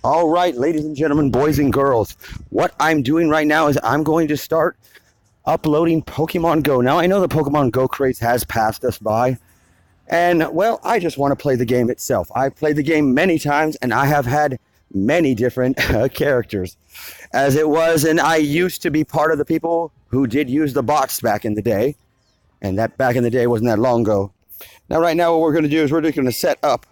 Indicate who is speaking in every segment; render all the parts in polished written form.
Speaker 1: All right, ladies and gentlemen, boys and girls, what I'm doing right now is I'm going to start uploading Pokemon Go. Now, I know the Pokemon Go craze has passed us by, and well, I just want to play the game itself. I've played the game many times, and I have had many different characters as it was, and I used to be part of the people who did use the bots back in the day, and that back in the day wasn't that long ago. Now, right now, what we're going to do is we're just going to set up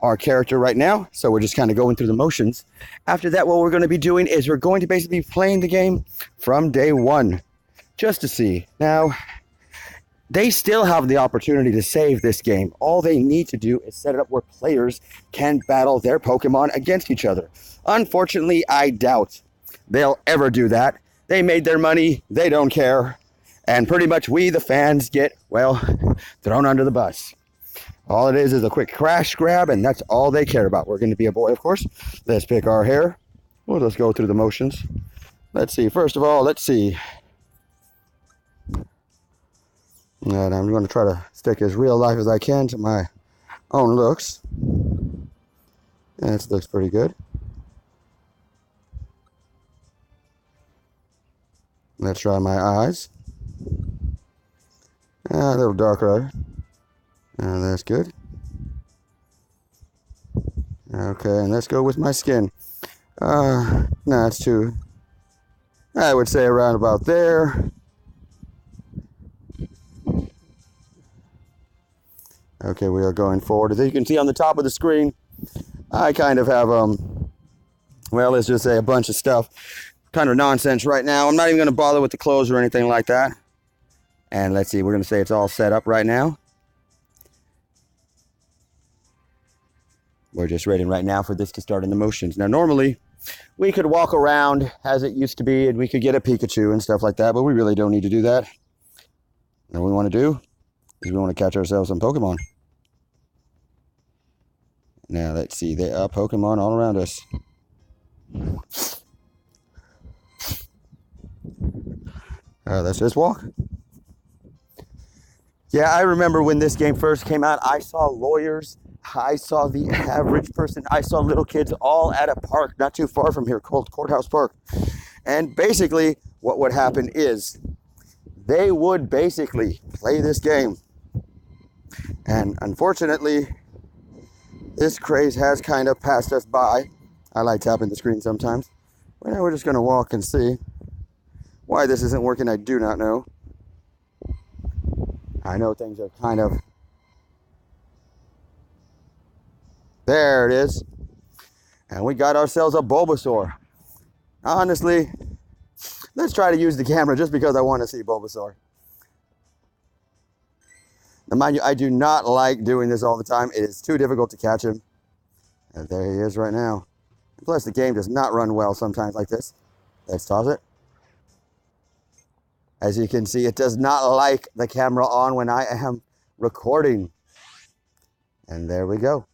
Speaker 1: our character right now. So we're just kind of going through the motions. After that, what we're going to be doing is we're going to basically be playing the game from day one, just to see. Now, they still have the opportunity to save this game. All they need to do is set it up where players can battle their Pokemon against each other. Unfortunately, I doubt they'll ever do that. They made their money, they don't care. And pretty much we, the fans, get, well, thrown under the bus. All it is a quick crash grab, and that's all they care about. We're going to be a boy, of course. Let's pick our hair. Well, let's go through the motions. Let's see. First of all, let's see. And I'm going to try to stick as real life as I can to my own looks. And this looks pretty good. Let's try my eyes. A little darker. That's good. Okay, and let's go with my skin. No, it's too, I would say around about there. Okay, we are going forward. As you can see on the top of the screen, I kind of have, well, let's just say a bunch of stuff. Kind of nonsense right now. I'm not even going to bother with the clothes or anything like that. And let's see, we're going to say it's all set up right now. We're just waiting right now for this to start in the motions. Now, normally, we could walk around as it used to be, and we could get a Pikachu and stuff like that, but we really don't need to do that. And what we want to do is we want to catch ourselves some Pokemon. Now, let's see. There are Pokemon all around us. Let's just walk. Yeah, I remember when this game first came out, I saw lawyers, I saw the average person, I saw little kids all at a park not too far from here called Courthouse Park. And basically what would happen is they would basically play this game. And unfortunately, this craze has kind of passed us by. I like tapping the screen sometimes. But now we're just going to walk and see. Why this isn't working, I do not know. I know things are kind of... There it is. And we got ourselves a Bulbasaur. Honestly, let's try to use the camera just because I want to see Bulbasaur. Now, mind you, I do not like doing this all the time. It is too difficult to catch him. And there he is right now. Plus, the game does not run well sometimes like this. Let's toss it. As you can see, it does not like the camera on when I am recording. And there we go.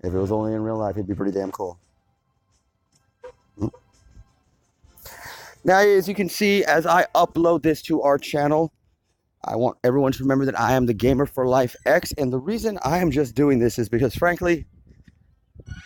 Speaker 1: If it was only in real life, it'd be pretty damn cool. Now, as you can see, as I upload this to our channel, I want everyone to remember that I am the Gamer for Life X. And the reason I am just doing this is because, frankly,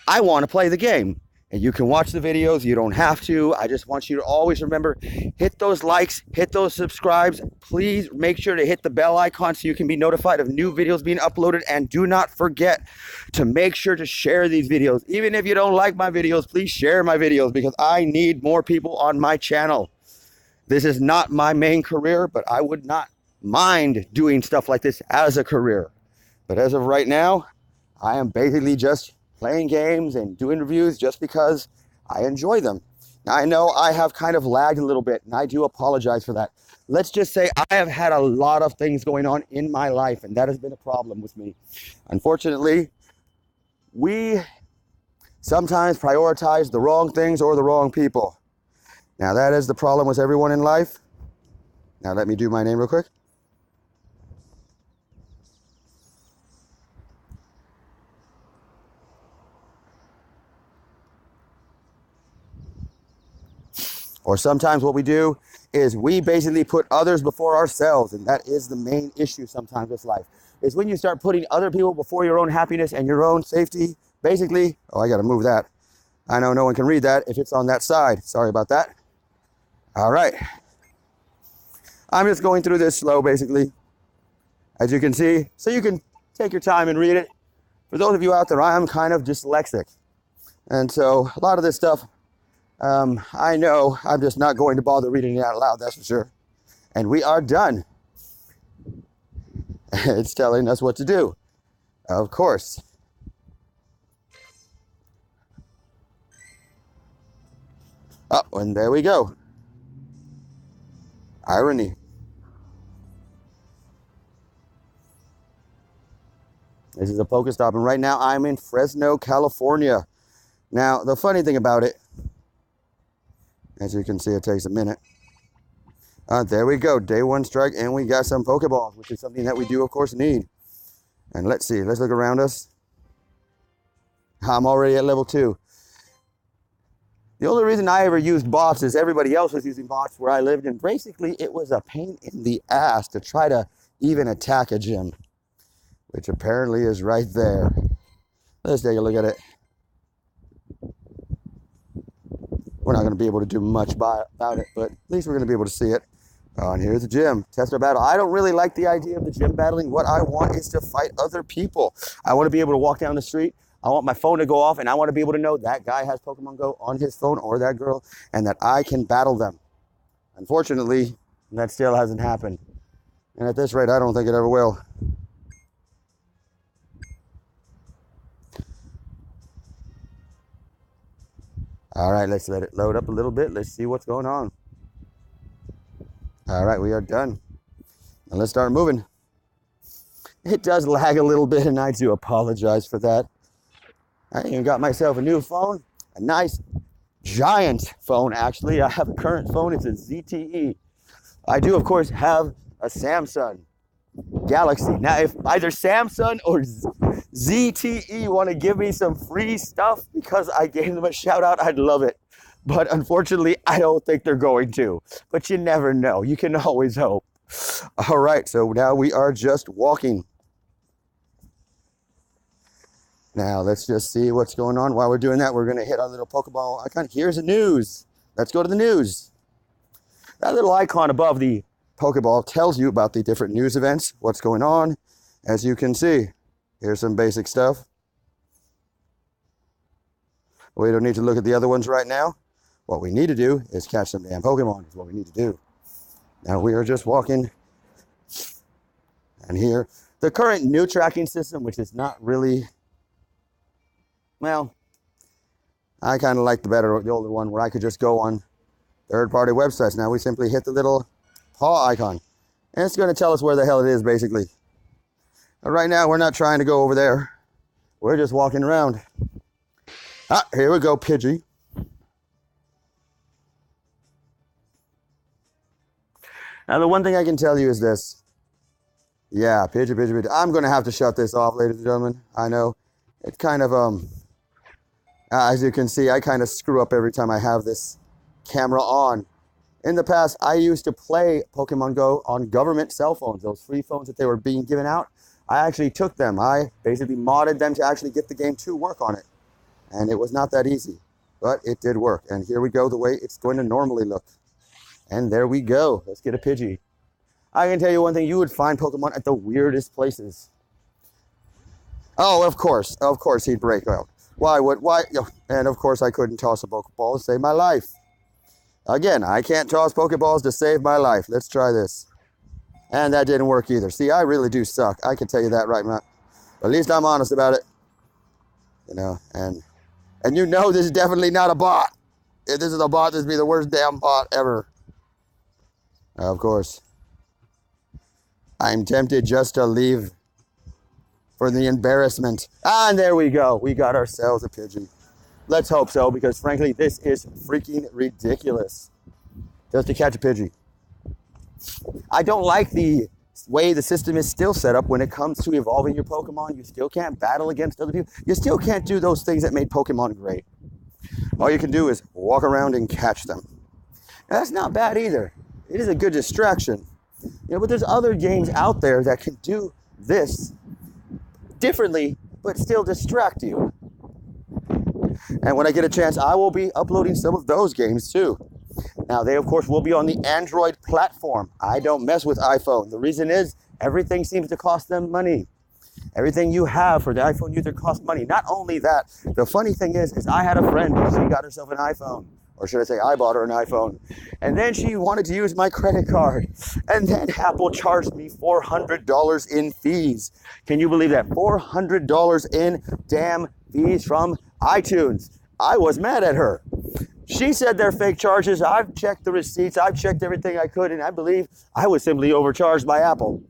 Speaker 1: I want to play the game. And you can watch the videos, you don't have to. I just want you to always remember, hit those likes, hit those subscribes. Please make sure to hit the bell icon so you can be notified of new videos being uploaded. And do not forget to make sure to share these videos. Even if you don't like my videos, please share my videos because I need more people on my channel. This is not my main career, but I would not mind doing stuff like this as a career. But as of right now, I am basically just playing games and doing reviews just because I enjoy them. Now, I know I have kind of lagged a little bit, and I do apologize for that. Let's just say I have had a lot of things going on in my life, and that has been a problem with me. Unfortunately, we sometimes prioritize the wrong things or the wrong people. Now, that is the problem with everyone in life. Now, let me do my name real quick. Or sometimes what we do is we basically put others before ourselves. And that is the main issue sometimes with life. Is when you start putting other people before your own happiness and your own safety. Basically, oh, I got to move that. I know no one can read that if it's on that side. Sorry about that. All right. I'm just going through this slow, basically, as you can see, so you can take your time and read it. For those of you out there, I am kind of dyslexic. And so a lot of this stuff, I know I'm just not going to bother reading it out loud, that's for sure. And we are done. It's telling us what to do, of course. Oh, and there we go. Irony. This is a Pokestop, and right now I'm in Fresno, California. Now, the funny thing about it, as you can see, it takes a minute. There we go, day one strike, and we got some Pokeballs, which is something that we do, of course, need. And let's see, let's look around us. I'm already at level 2. The only reason I ever used bots is everybody else was using bots where I lived, and basically it was a pain in the ass to try to even attack a gym, which apparently is right there. Let's take a look at it. We're not going to be able to do much about it, but at least we're going to be able to see it. Oh, and here's the gym. Tester battle. I don't really like the idea of the gym battling. What I want is to fight other people. I want to be able to walk down the street. I want my phone to go off, and I want to be able to know that guy has Pokemon Go on his phone, or that girl, and that I can battle them. Unfortunately, that still hasn't happened. And at this rate, I don't think it ever will. All right, let's let it load up a little bit. Let's see what's going on. All right, we are done. Now let's start moving. It does lag a little bit, and I do apologize for that. I even got myself a new phone, a nice giant phone, actually. I have a current phone, it's a ZTE. I do, of course, have a Samsung Galaxy. Now, if either Samsung or ZTE want to give me some free stuff because I gave them a shout out, I'd love it. But unfortunately, I don't think they're going to. But you never know. You can always hope. All right, so now we are just walking. Now, let's just see what's going on. While we're doing that, we're going to hit our little Pokeball icon. Here's the news. Let's go to the news. That little icon above the Pokeball tells you about the different news events, what's going on. As you can see, here's some basic stuff. We don't need to look at the other ones right now. What we need to do is catch some damn Pokemon, is what we need to do. Now, we are just walking. And here, the current new tracking system, which is not really... Well, I kind of like the older one where I could just go on third-party websites. Now we simply hit the little paw icon, and it's going to tell us where the hell it is, basically. But right now, we're not trying to go over there. We're just walking around. Ah, here we go, Pidgey. Now, the one thing I can tell you is this. Yeah, Pidgey. I'm going to have to shut this off, ladies and gentlemen. I know. It's kind of, as you can see, I kind of screw up every time I have this camera on. In the past, I used to play Pokemon Go on government cell phones, those free phones that they were being given out. I actually took them. I basically modded them to actually get the game to work on it. And it was not that easy, but it did work. And here we go, the way it's going to normally look. And there we go. Let's get a Pidgey. I can tell you one thing, you would find Pokemon at the weirdest places. Oh, of course he'd break out. Why? And of course I couldn't toss a Pokeball to save my life. Again, I can't toss Pokeballs to save my life. Let's try this. And that didn't work either. See, I really do suck. I can tell you that right now. But at least I'm honest about it. You know, and you know this is definitely not a bot. If this is a bot, this would be the worst damn bot ever. Of course. I'm tempted just to leave for the embarrassment. Ah, and there we go. We got ourselves a Pidgey. Let's hope so, because frankly, this is freaking ridiculous. Just to catch a Pidgey. I don't like the way the system is still set up when it comes to evolving your Pokemon. You still can't battle against other people. You still can't do those things that made Pokemon great. All you can do is walk around and catch them. That's not bad either. It is a good distraction. But there's other games out there that can do this differently, but still distract you. And when I get a chance, I will be uploading some of those games too. Now, they, of course, will be on the Android platform. I don't mess with iPhone. The reason is everything seems to cost them money. Everything you have for the iPhone user costs money. Not only that, the funny thing is I had a friend, she got herself an iPhone. Or should I say, I bought her an iPhone. And then she wanted to use my credit card. And then Apple charged me $400 in fees. Can you believe that? $400 in damn fees from iTunes. I was mad at her. She said they're fake charges. I've checked the receipts. I've checked everything I could. And I believe I was simply overcharged by Apple.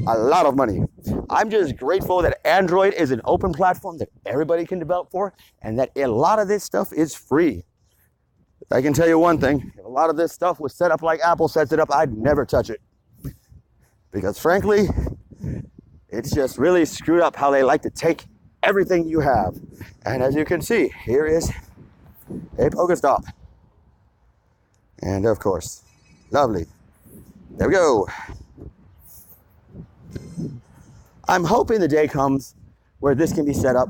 Speaker 1: A lot of money. I'm just grateful that Android is an open platform that everybody can develop for. And that a lot of this stuff is free. I can tell you one thing, if a lot of this stuff was set up like Apple sets it up, I'd never touch it. Because frankly, it's just really screwed up how they like to take everything you have. And as you can see, here is a Pokestop. And of course, lovely. There we go. I'm hoping the day comes where this can be set up,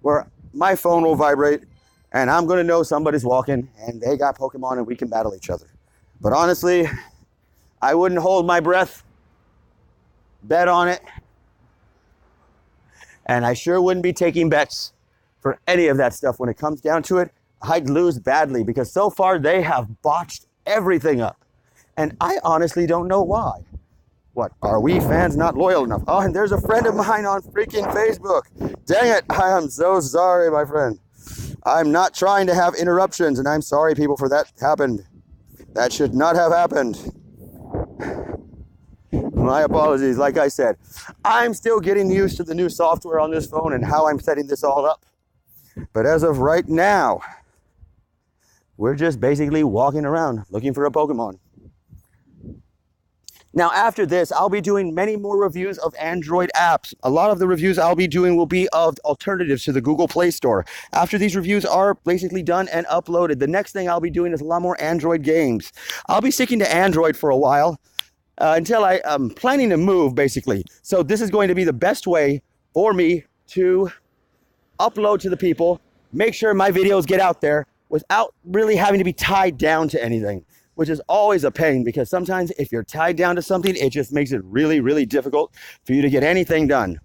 Speaker 1: where my phone will vibrate, and I'm going to know somebody's walking and they got Pokemon and we can battle each other. But honestly, I wouldn't hold my breath, bet on it, and I sure wouldn't be taking bets for any of that stuff. When it comes down to it, I'd lose badly because so far they have botched everything up. And I honestly don't know why. What, are we fans not loyal enough? Oh, and there's a friend of mine on freaking Facebook. Dang it, I am so sorry, my friend. I'm not trying to have interruptions, and I'm sorry, people, for that happened. That should not have happened. My apologies. Like I said, I'm still getting used to the new software on this phone and how I'm setting this all up. But as of right now, we're just basically walking around looking for a Pokemon. Now, after this, I'll be doing many more reviews of Android apps. A lot of the reviews I'll be doing will be of alternatives to the Google Play Store. After these reviews are basically done and uploaded, the next thing I'll be doing is a lot more Android games. I'll be sticking to Android for a while until I'm planning to move, basically. So this is going to be the best way for me to upload to the people, make sure my videos get out there without really having to be tied down to anything, which is always a pain because sometimes if you're tied down to something, it just makes it really, really difficult for you to get anything done.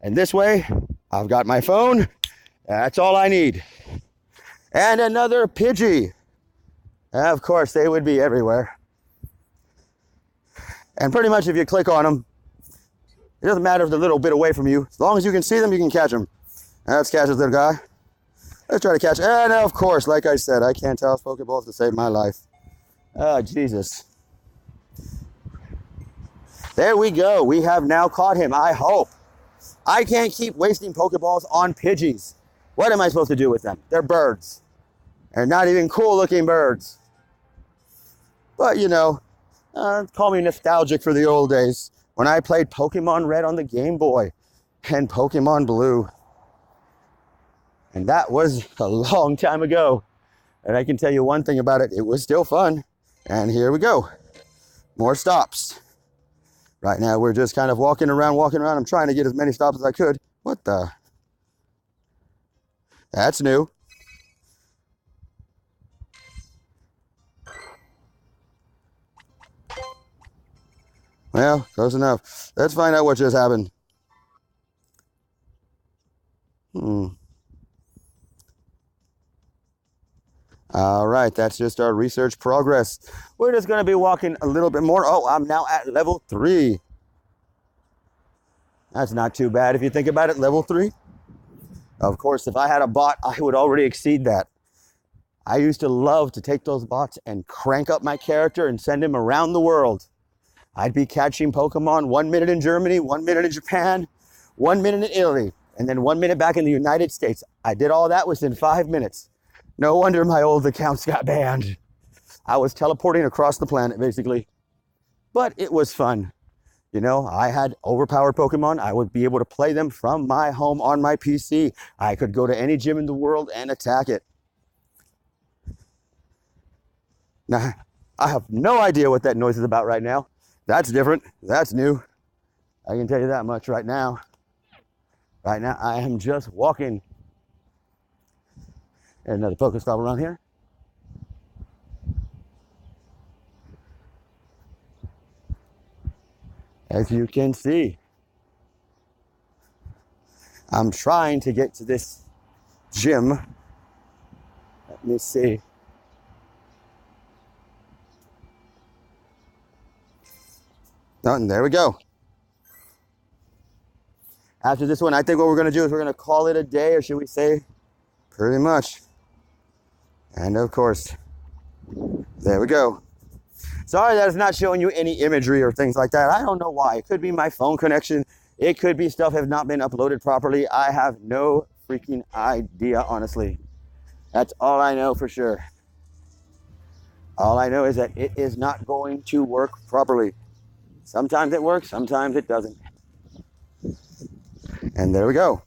Speaker 1: And this way, I've got my phone. That's all I need. And another Pidgey. Of course, they would be everywhere. And pretty much if you click on them, it doesn't matter if they're a little bit away from you. As long as you can see them, you can catch them. Let's catch this little guy. Let's try to catch. And of course, like I said, I can't toss Pokeballs to save my life. Oh, Jesus. There we go. We have now caught him, I hope. I can't keep wasting Pokeballs on Pidgeys. What am I supposed to do with them? They're birds. They're not even cool looking birds. But, you know, call me nostalgic for the old days when I played Pokemon Red on the Game Boy and Pokemon Blue. And that was a long time ago. And I can tell you one thing about it, it was still fun. And here we go. More stops. Right now we're just kind of walking around. I'm trying to get as many stops as I could. What the? That's new. Well, close enough. Let's find out what just happened. All right, that's just our research progress. We're just going to be walking a little bit more. Oh, I'm now at level 3. That's not too bad if you think about it, level 3. Of course, if I had a bot, I would already exceed that. I used to love to take those bots and crank up my character and send him around the world. I'd be catching Pokemon 1 minute in Germany, 1 minute in Japan, 1 minute in Italy, and then 1 minute back in the United States. I did all that within 5 minutes. No wonder my old accounts got banned. I was teleporting across the planet, basically. But it was fun. You know, I had overpowered Pokemon. I would be able to play them from my home on my PC. I could go to any gym in the world and attack it. Now, I have no idea what that noise is about right now. That's different. That's new. I can tell you that much right now. Right now, I am just walking. And another Pokestop around here. As you can see, I'm trying to get to this gym. Let me see. Oh, and there we go. After this one, I think what we're going to do is we're going to call it a day, or should we say, pretty much. And of course, there we go. Sorry that it's not showing you any imagery or things like that. I don't know why. It could be my phone connection. It could be stuff have not been uploaded properly. I have no freaking idea, honestly. That's all I know for sure. All I know is that it is not going to work properly. Sometimes it works, sometimes it doesn't. And there we go.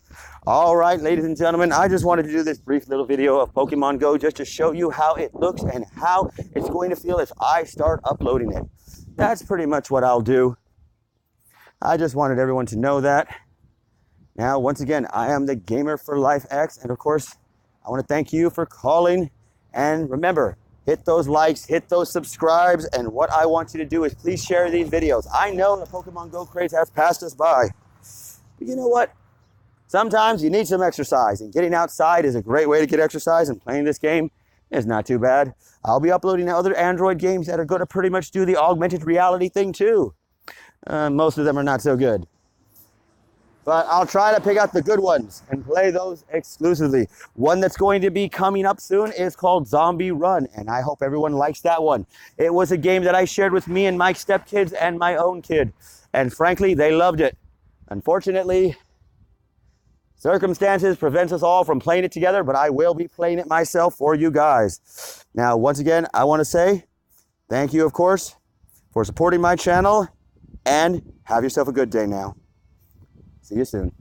Speaker 1: All right, ladies and gentlemen, I just wanted to do this brief little video of Pokemon Go just to show you how it looks and how it's going to feel if I start uploading it. That's pretty much what I'll do. I just wanted everyone to know that. Now, once again, I am the Gamer for Life X, and of course, I want to thank you for calling. And remember, hit those likes, hit those subscribes, and what I want you to do is please share these videos. I know the Pokemon Go craze has passed us by, but you know what? Sometimes you need some exercise, and getting outside is a great way to get exercise, and playing this game is not too bad. I'll be uploading other Android games that are going to pretty much do the augmented reality thing too. Most of them are not so good. But I'll try to pick out the good ones and play those exclusively. One that's going to be coming up soon is called Zombie Run, and I hope everyone likes that one. It was a game that I shared with me and my stepkids and my own kid, and frankly, they loved it. Unfortunately, circumstances prevents us all from playing it together, but I will be playing it myself for you guys. Now, once again, I want to say thank you, of course, for supporting my channel, and have yourself a good day now. See you soon.